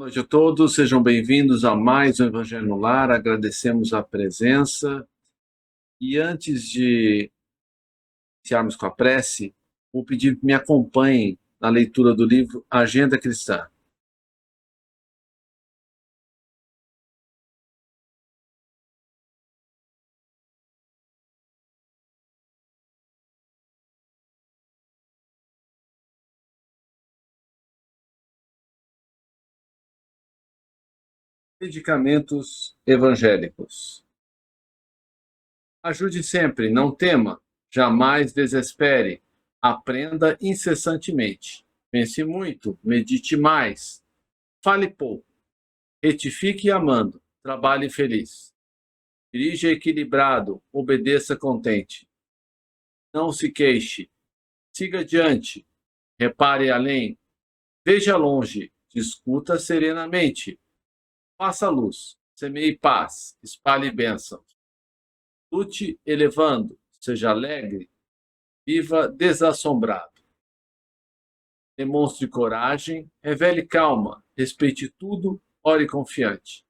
Noite a todos, sejam bem-vindos a mais um Evangelho no Lar, agradecemos a presença. E antes de iniciarmos com a prece, vou pedir que me acompanhem na leitura do livro Agenda Cristã. Medicamentos evangélicos. Ajude sempre, não tema, jamais desespere, aprenda incessantemente. Pense muito, medite mais, fale pouco, retifique amando, trabalhe feliz. Dirija equilibrado, obedeça contente. Não se queixe, siga adiante, repare além, veja longe, discuta serenamente. Faça luz, semeie paz, espalhe bênção. Lute elevando, seja alegre, viva desassombrado. Demonstre coragem, revele calma, respeite tudo, ore confiante.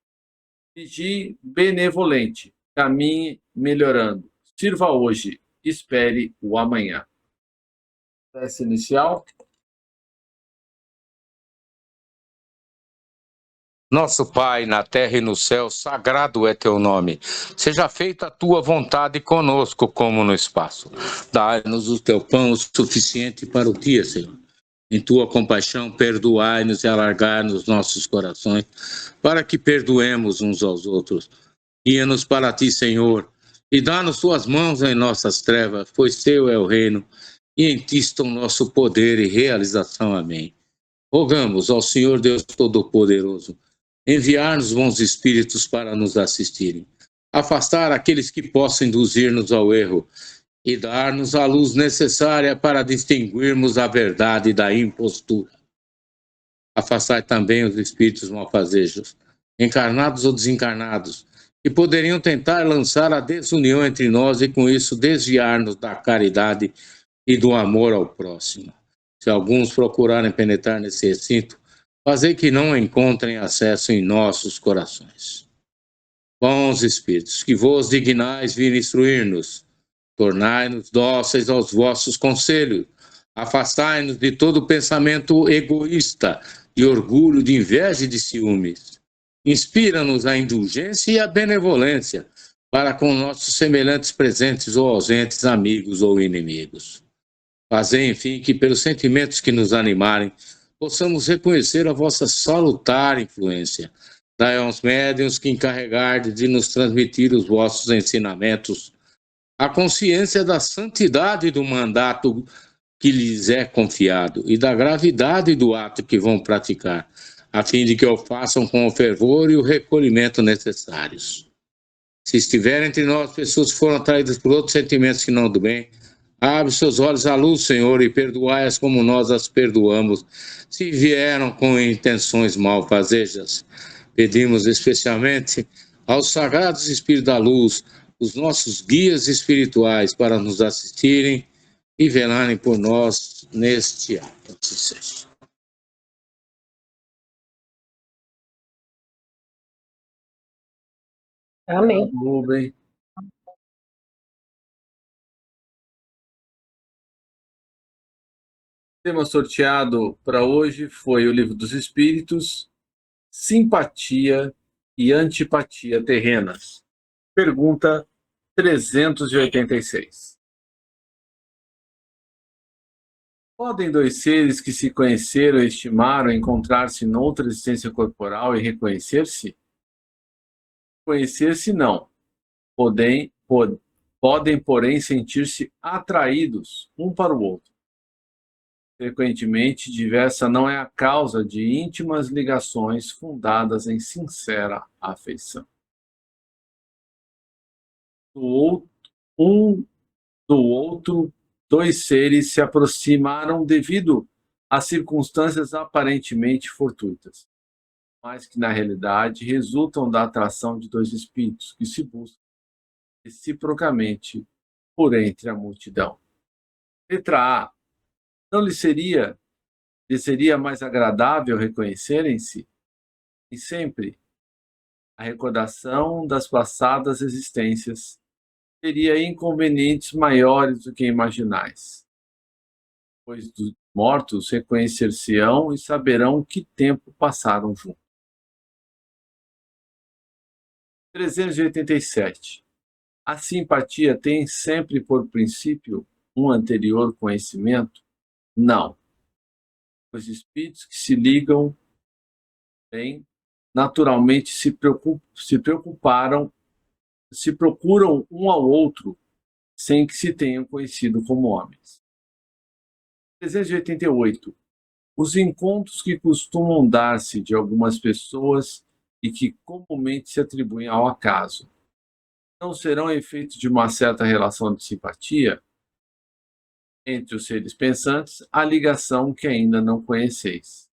Vigie benevolente, caminhe melhorando. Sirva hoje, espere o amanhã. Prece inicial. Nosso Pai, na terra e no céu, sagrado é teu nome. Seja feita a tua vontade conosco, como no espaço. Dai-nos o teu pão o suficiente para o dia, Senhor. Em tua compaixão, perdoai-nos e alargai-nos nossos corações, para que perdoemos uns aos outros. Guia-nos para ti, Senhor, e dá-nos tuas mãos em nossas trevas, pois teu é o reino, e em ti está o nosso poder e realização. Amém. Rogamos ao Senhor Deus Todo-Poderoso, enviar-nos bons espíritos para nos assistirem, afastar aqueles que possam induzir-nos ao erro e dar-nos a luz necessária para distinguirmos a verdade da impostura. Afastar também os espíritos malfazejos, encarnados ou desencarnados, que poderiam tentar lançar a desunião entre nós e com isso desviar-nos da caridade e do amor ao próximo. Se alguns procurarem penetrar nesse recinto, fazei que não encontrem acesso em nossos corações. Bons espíritos, que vos dignais vir instruir-nos, tornai-nos dóceis aos vossos conselhos, afastai-nos de todo pensamento egoísta, de orgulho, de inveja e de ciúmes. Inspira-nos a indulgência e a benevolência para com nossos semelhantes presentes ou ausentes, amigos ou inimigos. Fazei, enfim, que pelos sentimentos que nos animarem, possamos reconhecer a vossa salutar influência. Dai aos médiuns que encarregardes de nos transmitir os vossos ensinamentos, a consciência da santidade do mandato que lhes é confiado e da gravidade do ato que vão praticar, a fim de que o façam com o fervor e o recolhimento necessários. Se estiver entre nós pessoas que foram atraídas por outros sentimentos que não do bem, abre seus olhos à luz, Senhor, e perdoai-as como nós as perdoamos, se vieram com intenções malfazejas. Pedimos especialmente aos sagrados Espíritos da Luz, os nossos guias espirituais, para nos assistirem e velarem por nós neste ato. Assim seja. Amém. Rubem. O tema sorteado para hoje foi o Livro dos Espíritos, Simpatia e Antipatia Terrenas. Pergunta 386. Podem dois seres que se conheceram e estimaram encontrar-se noutra existência corporal e reconhecer-se? Conhecer-se não. Podem, porém, sentir-se atraídos um para o outro. Frequentemente, diversa não é a causa de íntimas ligações fundadas em sincera afeição. Um do outro, dois seres se aproximaram devido a circunstâncias aparentemente fortuitas, mas que na realidade resultam da atração de dois espíritos que se buscam reciprocamente por entre a multidão. Letra A. Não lhe seria mais agradável reconhecerem-se? E sempre a recordação das passadas existências teria inconvenientes maiores do que imaginais, pois dos mortos reconhecer-se-ão e saberão que tempo passaram juntos. 387. A simpatia tem sempre por princípio um anterior conhecimento? Não. Os espíritos que se ligam bem naturalmente se procuram um ao outro sem que se tenham conhecido como homens. 388. Os encontros que costumam dar-se de algumas pessoas e que comumente se atribuem ao acaso não serão efeitos de uma certa relação de simpatia entre os seres pensantes, a ligação que ainda não conheceis.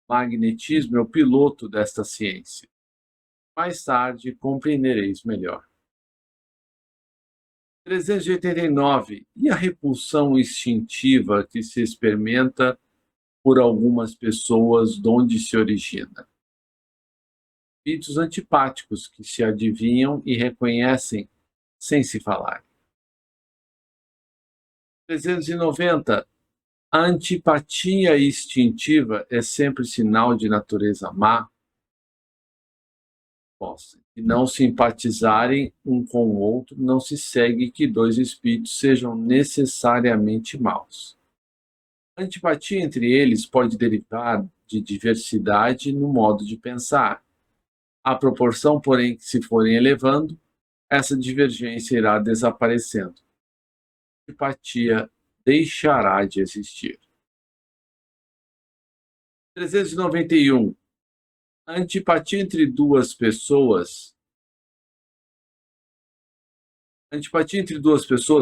Magnetismo é o piloto desta ciência. Mais tarde compreendereis melhor. 389. E a repulsão instintiva que se experimenta por algumas pessoas, de onde se origina? Espíritos antipáticos que se adivinham e reconhecem sem se falar. 390. A antipatia instintiva é sempre sinal de natureza má? E não simpatizarem um com o outro, não se segue que dois espíritos sejam necessariamente maus. A antipatia entre eles pode derivar de diversidade no modo de pensar. À proporção, porém, que se forem elevando, essa divergência irá desaparecendo. A antipatia deixará de existir. 391. A antipatia entre duas pessoas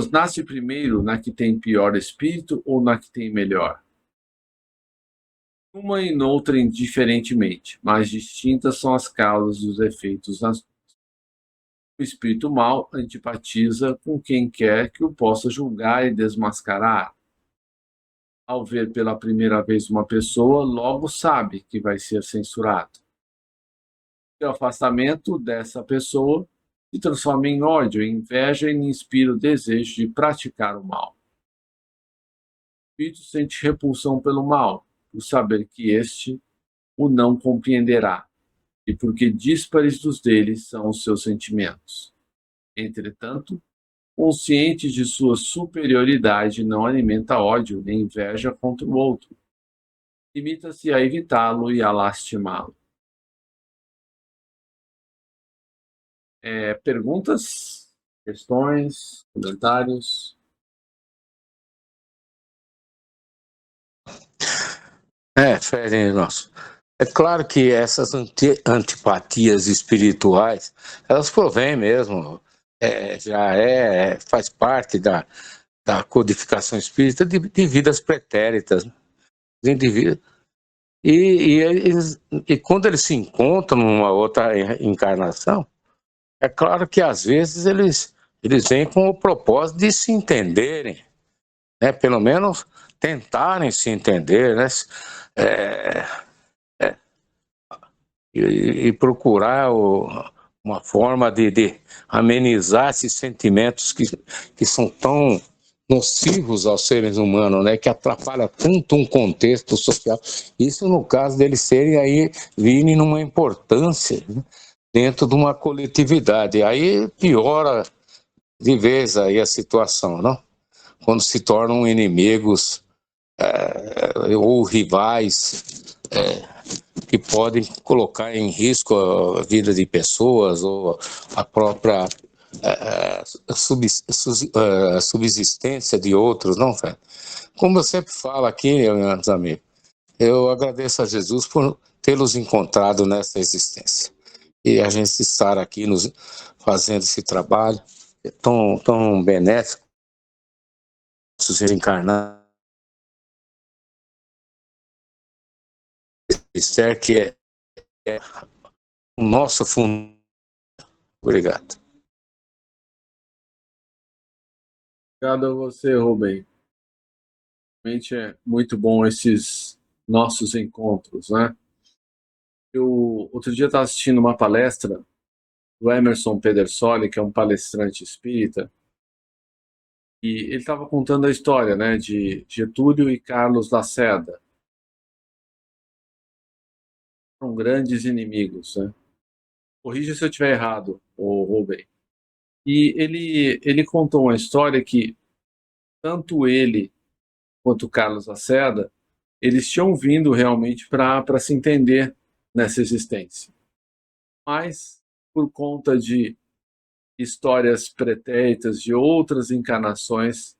nasce primeiro na que tem pior espírito ou na que tem melhor? Uma e noutra indiferentemente, mas distintas são as causas dos efeitos nas duas. O espírito mau antipatiza com quem quer que o possa julgar e desmascarar. Ao ver pela primeira vez uma pessoa, logo sabe que vai ser censurado. O afastamento dessa pessoa se transforma em ódio, em inveja e inspira o desejo de praticar o mal. O espírito sente repulsão pelo mal, por saber que este o não compreenderá, e porque díspares dos deles são os seus sentimentos. Entretanto, consciente de sua superioridade, não alimenta ódio nem inveja contra o outro. Limita-se a evitá-lo e a lastimá-lo. Perguntas, questões, comentários? Fred, nosso. É claro que essas antipatias espirituais, elas provêm mesmo, faz parte da codificação espírita de vidas pretéritas, né? De indivíduos. E quando eles se encontram numa outra encarnação, é claro que às vezes eles vêm com o propósito de se entenderem, né? Pelo menos tentarem se entender, né? E procurar uma forma de amenizar esses sentimentos que são tão nocivos aos seres humanos, né, que atrapalha tanto um contexto social. Isso no caso deles virem numa importância, né, dentro de uma coletividade. Aí piora de vez aí a situação, não? Quando se tornam inimigos ou rivais que podem colocar em risco a vida de pessoas ou a própria subsistência de outros, não, Fred? Como eu sempre falo aqui, meus amigos, eu agradeço a Jesus por tê-los encontrado nessa existência. E a gente estar aqui fazendo esse trabalho tão benéfico, ser encarnado, que é o nosso fundo. Obrigado. Obrigado a você, Rubem. Realmente é muito bom esses nossos encontros, né? Eu outro dia estava assistindo uma palestra do Emerson Pedersoli, que é um palestrante espírita, e ele estava contando a história, né, de Getúlio e Carlos Lacerda. São grandes inimigos, né? Corrija se eu estiver errado, o Rubem. E ele contou uma história que tanto ele quanto o Carlos Lacerda, eles tinham vindo realmente para se entender nessa existência. Mas, por conta de histórias pretéritas de outras encarnações,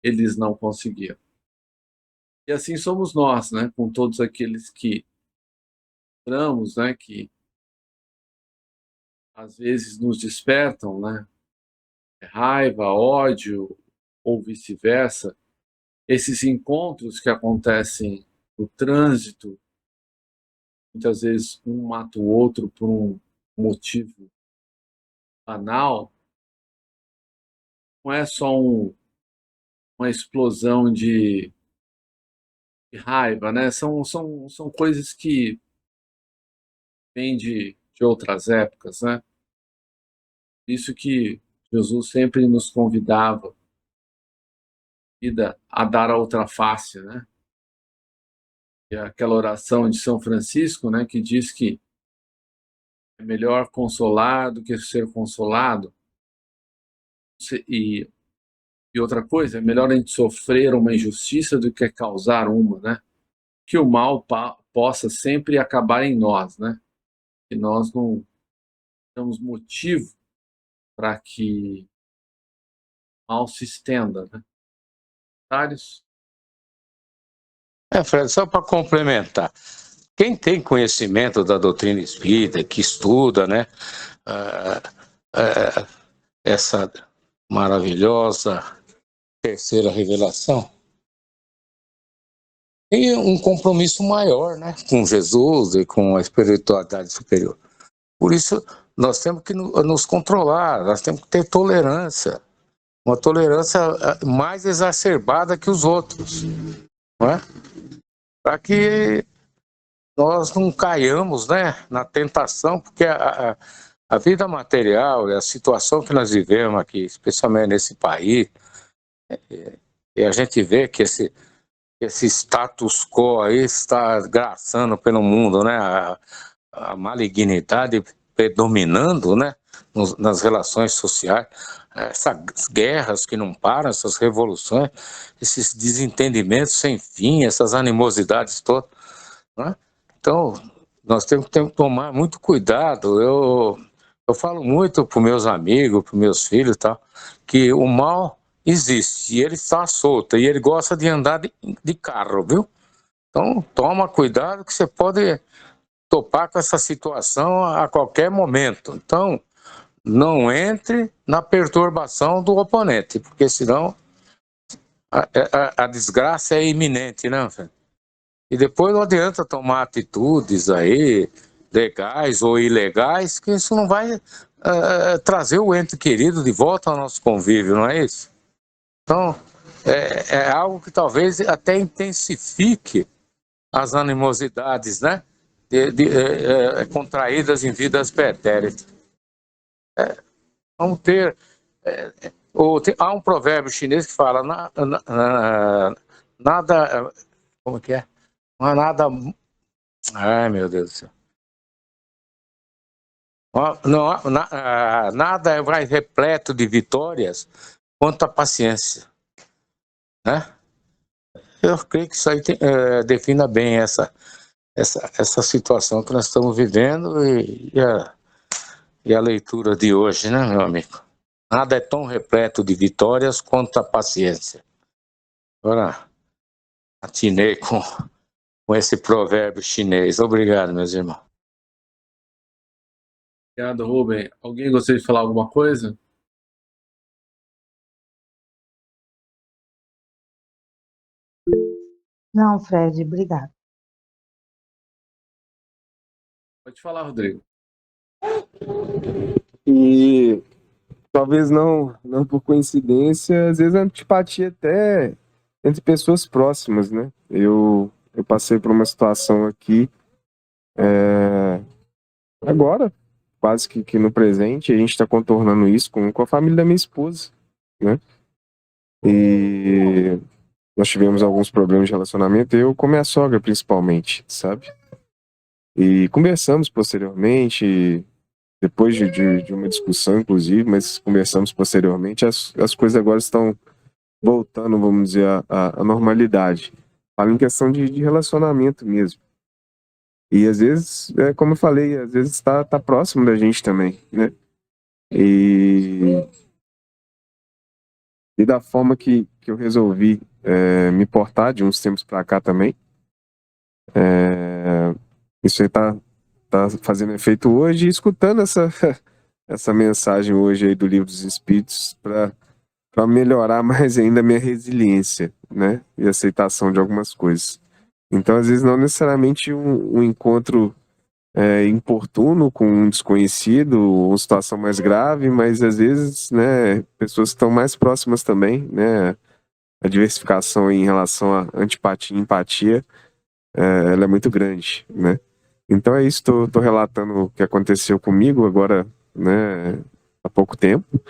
eles não conseguiram. E assim somos nós, né? Com todos aqueles que entramos, né? Que às vezes nos despertam, né? Raiva, ódio ou vice-versa. Esses encontros que acontecem no trânsito, muitas vezes um mata o outro por um motivo banal, não é só uma explosão de raiva, né? São coisas que vêm de outras épocas, né? Isso que Jesus sempre nos convidava a dar a outra face, né? E aquela oração de São Francisco, né, que diz que é melhor consolar do que ser consolado. E, e outra coisa, é melhor a gente sofrer uma injustiça do que causar uma, né? Que o mal possa sempre acabar em nós, né? Que nós não temos motivo para que o mal se estenda, né? Comentários? Fred, só para complementar, quem tem conhecimento da doutrina espírita, que estuda, né, ah, ah, essa maravilhosa terceira revelação, tem um compromisso maior, né, com Jesus e com a espiritualidade superior. Por isso, nós temos que nos controlar, nós temos que ter tolerância, uma tolerância mais exacerbada que os outros, não é? Para que nós não caiamos, né, na tentação, porque a vida material, a situação que nós vivemos aqui, especialmente nesse país, e a gente vê que esse status quo aí está graçando pelo mundo, né, a malignidade predominando, né, nas relações sociais, essas guerras que não param, essas revoluções, esses desentendimentos sem fim, essas animosidades todas, né? Então, nós temos que tomar muito cuidado. Eu falo muito para os meus amigos, para os meus filhos, tal, que o mal existe e ele está solto e ele gosta de andar de carro, viu? Então, toma cuidado que você pode topar com essa situação a qualquer momento. Então, não entre na perturbação do oponente, porque senão a desgraça é iminente, né, Fê? E depois não adianta tomar atitudes aí, legais ou ilegais, que isso não vai trazer o ente querido de volta ao nosso convívio, não é isso? Então, é algo que talvez até intensifique as animosidades, né? Contraídas em vidas pretéritas. Vamos ter. Há um provérbio chinês que fala: nada. Como que é? Não há nada. Ai, meu Deus do céu. Não, nada vai repleto de vitórias quanto a paciência, né? Eu creio que isso aí defina bem essa situação que nós estamos vivendo e a leitura de hoje, né, meu amigo? Nada é tão repleto de vitórias quanto a paciência. Agora, atinei com esse provérbio chinês. Obrigado, meus irmãos. Obrigado, Rubem. Alguém gostaria de falar alguma coisa? Não, Fred, obrigado. Pode falar, Rodrigo. E talvez não por coincidência, às vezes a antipatia até entre pessoas próximas, né? Eu passei por uma situação aqui Agora, quase que no presente, a gente está contornando isso com a família da minha esposa, né? E nós tivemos alguns problemas de relacionamento, eu com minha sogra principalmente, sabe? E conversamos posteriormente, depois de uma discussão, inclusive, mas conversamos posteriormente, as coisas agora estão voltando, vamos dizer, à normalidade. Falo em questão de relacionamento mesmo. E às vezes, como eu falei, às vezes tá próximo da gente também, né? E, e da forma que eu resolvi me portar de uns tempos para cá também, isso aí tá fazendo efeito hoje, e escutando essa mensagem hoje aí do Livro dos Espíritos para melhorar mais ainda a minha resiliência, né? E aceitação de algumas coisas. Então, às vezes, não necessariamente um encontro importuno com um desconhecido, uma situação mais grave, mas às vezes, né, pessoas que estão mais próximas também, né? A diversificação em relação à antipatia e empatia, ela é muito grande, né? Então é isso, tô relatando o que aconteceu comigo agora, né, há pouco tempo,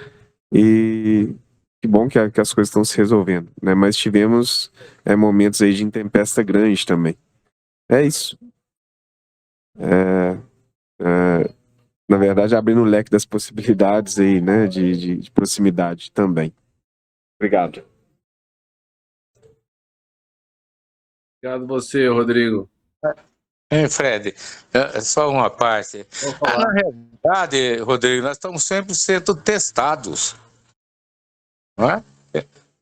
e que bom que as coisas estão se resolvendo, né? Mas tivemos momentos aí de intempesta grande também. É isso. É, é, na verdade, abrindo o leque das possibilidades aí, né, de proximidade também. Obrigado. Obrigado você, Rodrigo. Fred, só uma parte. Vou Na falar. realidade, Rodrigo, nós estamos sempre sendo testados, não é?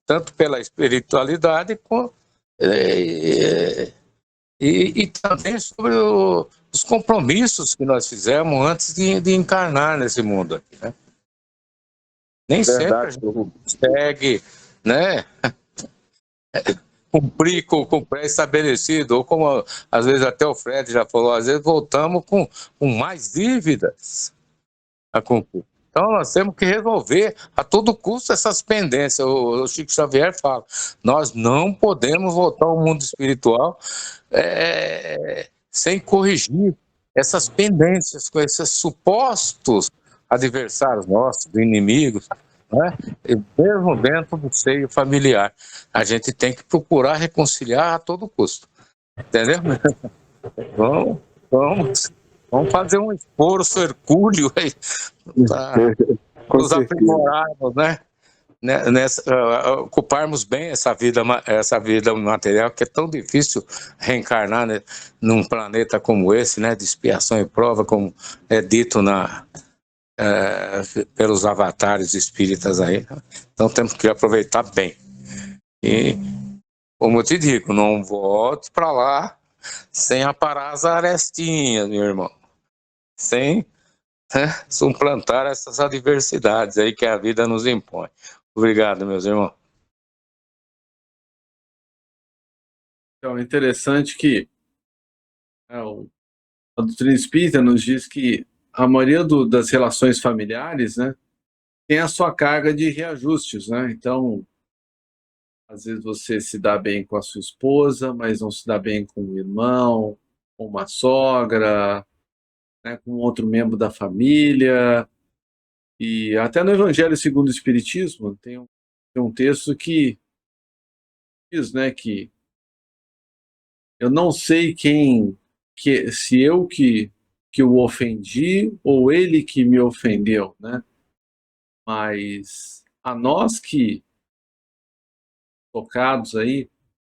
Tanto pela espiritualidade eh, e também sobre os compromissos que nós fizemos antes de encarnar nesse mundo aqui, né? Nem sempre a Verdade. gente consegue, né, cumprir com o pré-estabelecido, ou como às vezes até o Fred já falou, às vezes voltamos com mais dívidas a cumprir. Então nós temos que resolver a todo custo essas pendências. O Chico Xavier fala, nós não podemos voltar ao mundo espiritual sem corrigir essas pendências com esses supostos adversários nossos, inimigos, né? E mesmo dentro do seio familiar. A gente tem que procurar reconciliar a todo custo. Entendeu? Vamos, vamos fazer um esforço hercúleo aí para Com nos certeza. aprimorarmos, né? Ocuparmos bem essa vida material, que é tão difícil reencarnar, né, num planeta como esse, né, de expiação e prova, como é dito pelos avatares espíritas aí. Então temos que aproveitar bem. E, como eu te digo, não volte para lá sem aparar as arestinhas, meu irmão. Sem suplantar essas adversidades aí que a vida nos impõe. Obrigado, meus irmãos. Então, é interessante que a doutrina espírita nos diz que a maioria das relações familiares, né, tem a sua carga de reajustes, né? Então, às vezes você se dá bem com a sua esposa, mas não se dá bem com o irmão, com uma sogra, né, com outro membro da família. E até no Evangelho segundo o Espiritismo tem um texto que diz, né, que eu não sei se eu que o ofendi ou ele que me ofendeu, né? Mas a nós que tocados aí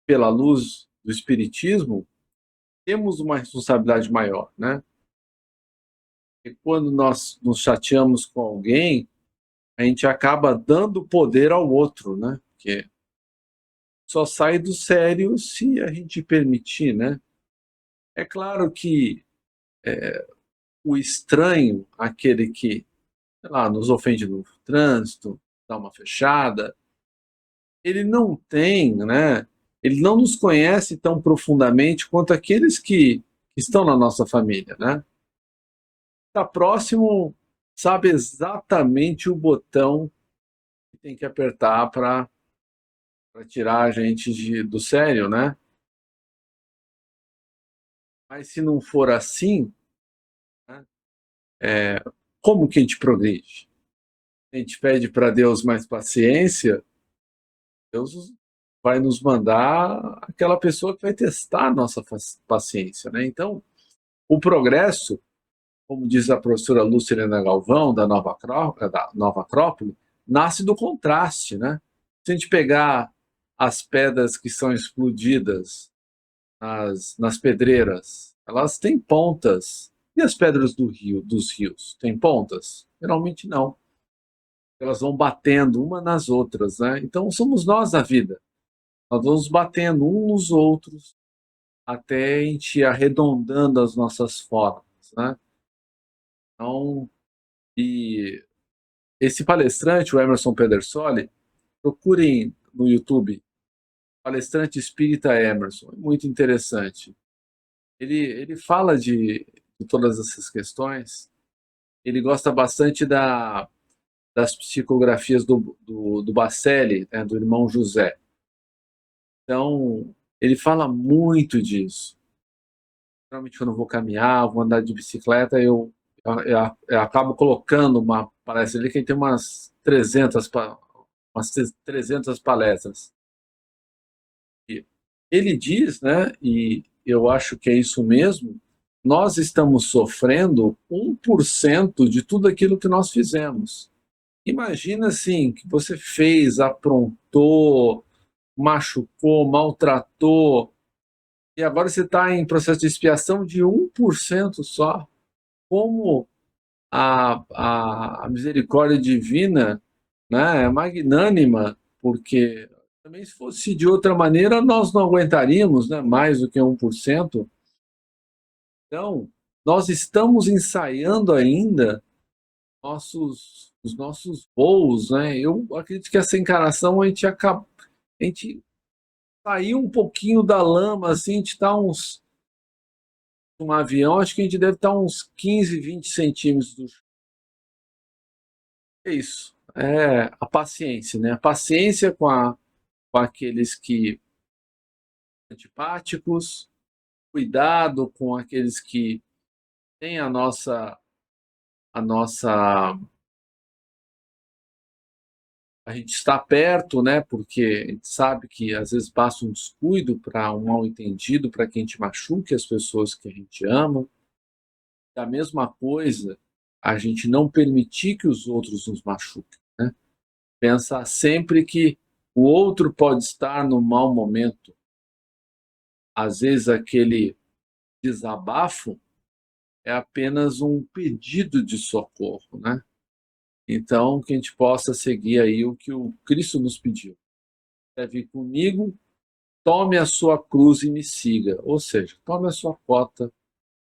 pela luz do Espiritismo temos uma responsabilidade maior, né? E quando nós nos chateamos com alguém, a gente acaba dando poder ao outro, né? Porque só sai do sério se a gente permitir, né? É claro que o estranho, aquele que, sei lá, nos ofende no trânsito, dá uma fechada, ele não tem, né? Ele não nos conhece tão profundamente quanto aqueles que estão na nossa família, né? Está próximo, sabe exatamente o botão que tem que apertar para tirar a gente do sério, né? Mas se não for assim, né, como que a gente progride? A gente pede para Deus mais paciência, Deus vai nos mandar aquela pessoa que vai testar a nossa paciência, né? Então, o progresso, como diz a professora Lucilena Galvão, da Nova Acrópole, nasce do contraste, né? Se a gente pegar as pedras que são explodidas nas pedreiras, elas têm pontas. E as pedras dos rios, têm pontas? Geralmente não. Elas vão batendo uma nas outras, né? Então somos nós a vida. Nós vamos batendo uns nos outros até a gente ir arredondando as nossas formas, né? Então, e esse palestrante, o Emerson Pedersoli, procurem no YouTube, palestrante espírita Emerson, é muito interessante. Ele fala de todas essas questões, ele gosta bastante das psicografias do Bacelli, né, do irmão José. Então, ele fala muito disso. Geralmente, quando eu vou caminhar, vou andar de bicicleta, eu acabo colocando uma palestra ali, que tem umas 300 palestras. E ele diz, né, e eu acho que é isso mesmo, nós estamos sofrendo 1% de tudo aquilo que nós fizemos. Imagina assim, que você fez, aprontou, machucou, maltratou, e agora você está em processo de expiação de 1% só. Como a misericórdia divina, né, é magnânima, porque também se fosse de outra maneira, nós não aguentaríamos, né, mais do que 1%. Então, nós estamos ensaiando ainda os nossos voos, né? Eu acredito que essa encarnação a gente saiu um pouquinho da lama, assim, a gente está um avião, acho que a gente deve estar uns 15, 20 centímetros do chão. É isso. É a paciência, né? A paciência com aqueles que são antipáticos, cuidado com aqueles que têm a gente está perto, né? Porque a gente sabe que às vezes basta um descuido para um mal-entendido, para que a gente machuque as pessoas que a gente ama. E a mesma coisa, a gente não permitir que os outros nos machuquem, né? Pensar sempre que o outro pode estar no mau momento. Às vezes aquele desabafo é apenas um pedido de socorro, né? Então, que a gente possa seguir aí o que o Cristo nos pediu. Quer vir comigo, tome a sua cruz e me siga. Ou seja, tome a sua cota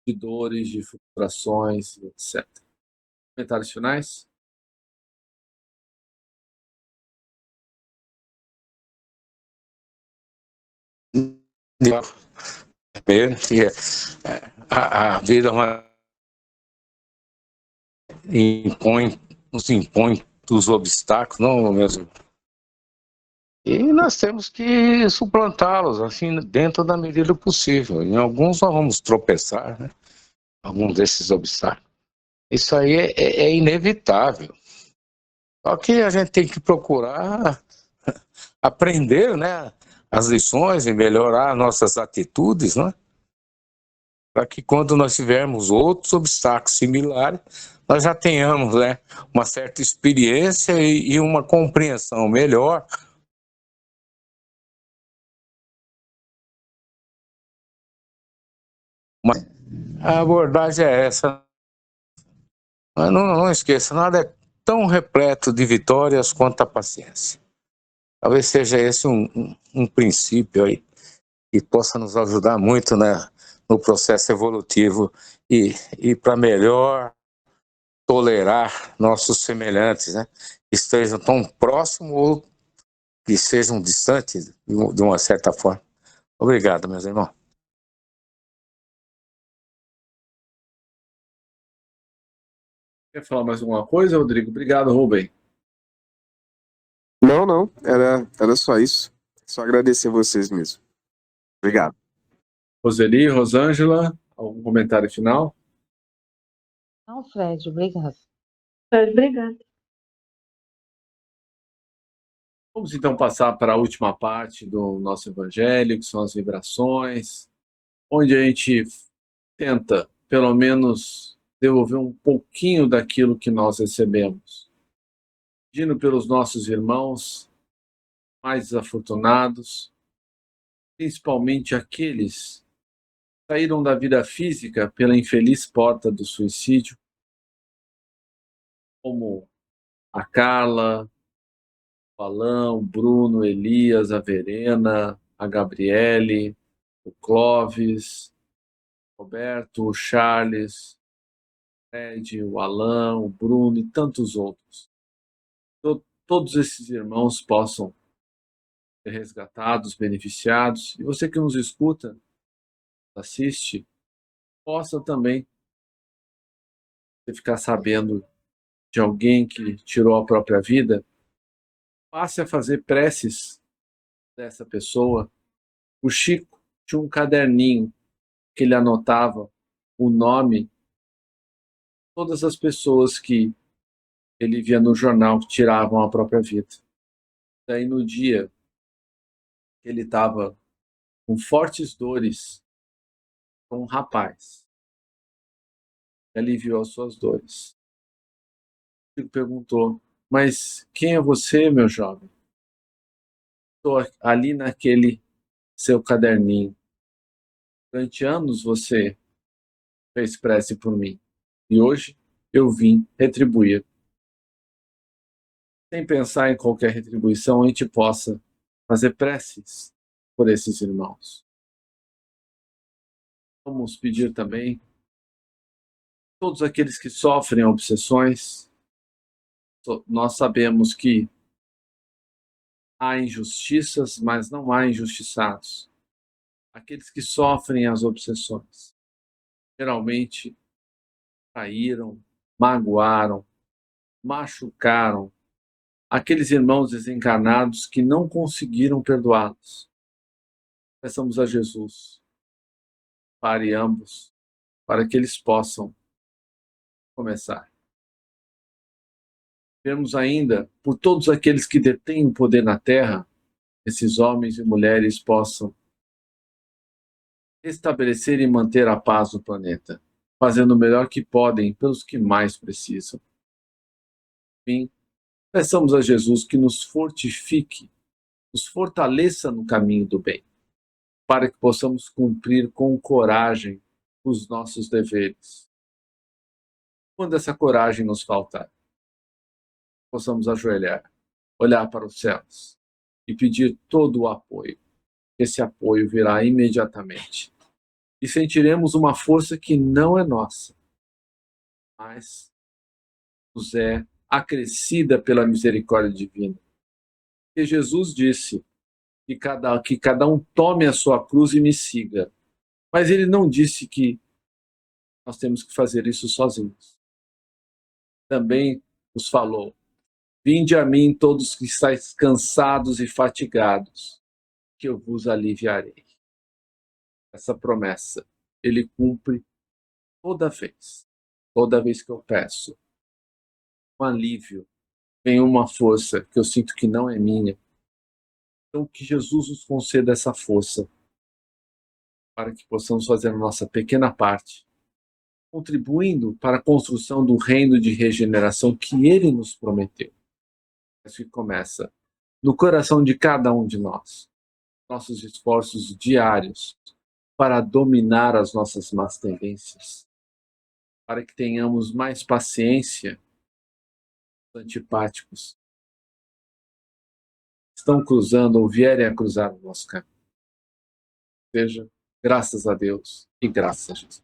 de dores, de frustrações, etc. Comentários finais? A vida nos impõe os obstáculos, não mesmo? E nós temos que suplantá-los, assim, dentro da medida possível. Em alguns nós vamos tropeçar, né? Alguns desses obstáculos. Isso aí é inevitável. Só que a gente tem que procurar aprender, né, as lições e melhorar nossas atitudes, né? Para que quando nós tivermos outros obstáculos similares, nós já tenhamos, né, uma certa experiência e uma compreensão melhor. Mas a abordagem é essa. Mas não esqueça, nada é tão repleto de vitórias quanto a paciência. Talvez seja esse um princípio aí que possa nos ajudar muito, né, no processo evolutivo e para melhor tolerar nossos semelhantes, né, que estejam tão próximos ou que sejam distantes de uma certa forma. Obrigado, meus irmãos. Quer falar mais alguma coisa, Rodrigo? Obrigado, Rubem. Não, era só isso. Só agradecer a vocês mesmo. Obrigado. Roseli, Rosângela, algum comentário final? Não, Fred, obrigado. Obrigada. Vamos então passar para a última parte do nosso evangelho, que são as vibrações, onde a gente tenta, pelo menos, devolver um pouquinho daquilo que nós recebemos, pedindo pelos nossos irmãos mais desafortunados, principalmente aqueles que saíram da vida física pela infeliz porta do suicídio, como a Carla, o Alan, o Bruno, Elias, a Verena, a Gabriele, o Clóvis, o Roberto, o Charles, o Fred, o Alan, o Bruno e tantos outros. Todos esses irmãos possam ser resgatados, beneficiados, e você que nos escuta, assiste, possa também ficar sabendo de alguém que tirou a própria vida, passe a fazer preces dessa pessoa. O Chico tinha um caderninho que ele anotava o nome de todas as pessoas que ele via no jornal que tiravam a própria vida. Daí no dia que ele estava com fortes dores, um rapaz que aliviou as suas dores. O Chico perguntou: mas quem é você, meu jovem? Estou ali naquele seu caderninho. Durante anos você fez prece por mim. E hoje eu vim retribuir. Sem pensar em qualquer retribuição, a gente possa fazer preces por esses irmãos. Vamos pedir também todos aqueles que sofrem obsessões. Nós sabemos que há injustiças, mas não há injustiçados. Aqueles que sofrem as obsessões geralmente traíram, magoaram, machucaram aqueles irmãos desencarnados que não conseguiram perdoá-los. Peçamos a Jesus, pare ambos, para que eles possam começar. Vemos ainda por todos aqueles que detêm o poder na Terra, esses homens e mulheres possam estabelecer e manter a paz no planeta, fazendo o melhor que podem pelos que mais precisam. Enfim, peçamos a Jesus que nos fortifique, nos fortaleça no caminho do bem, para que possamos cumprir com coragem os nossos deveres. Quando essa coragem nos faltar, possamos ajoelhar, olhar para os céus e pedir todo o apoio. Esse apoio virá imediatamente. E sentiremos uma força que não é nossa, mas nos é acrescida pela misericórdia divina. Porque Jesus disse que cada um tome a sua cruz e me siga. Mas ele não disse que nós temos que fazer isso sozinhos. Também nos falou: vinde a mim todos que estáis cansados e fatigados, que eu vos aliviarei. Essa promessa ele cumpre toda vez que eu peço um alívio, vem uma força que eu sinto que não é minha. Então que Jesus nos conceda essa força para que possamos fazer a nossa pequena parte, contribuindo para a construção do reino de regeneração que ele nos prometeu. Isso que começa no coração de cada um de nós. Nossos esforços diários para dominar as nossas más tendências, para que tenhamos mais paciência. Os antipáticos estão cruzando ou vierem a cruzar o nosso caminho. Seja, graças a Deus e graças a Jesus.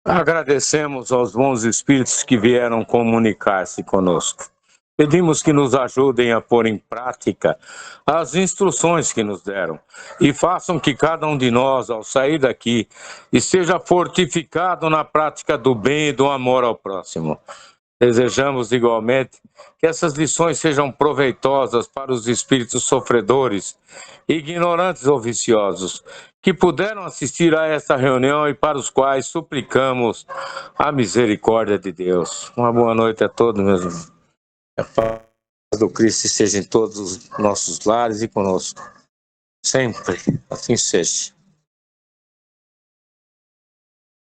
Agradecemos aos bons espíritos que vieram comunicar-se conosco. Pedimos que nos ajudem a pôr em prática as instruções que nos deram e façam que cada um de nós, ao sair daqui, esteja fortificado na prática do bem e do amor ao próximo. Desejamos igualmente que essas lições sejam proveitosas para os espíritos sofredores, ignorantes ou viciosos, que puderam assistir a esta reunião e para os quais suplicamos a misericórdia de Deus. Uma boa noite a todos, meus irmãos. A paz do Cristo esteja em todos os nossos lares e conosco. Sempre. Assim seja.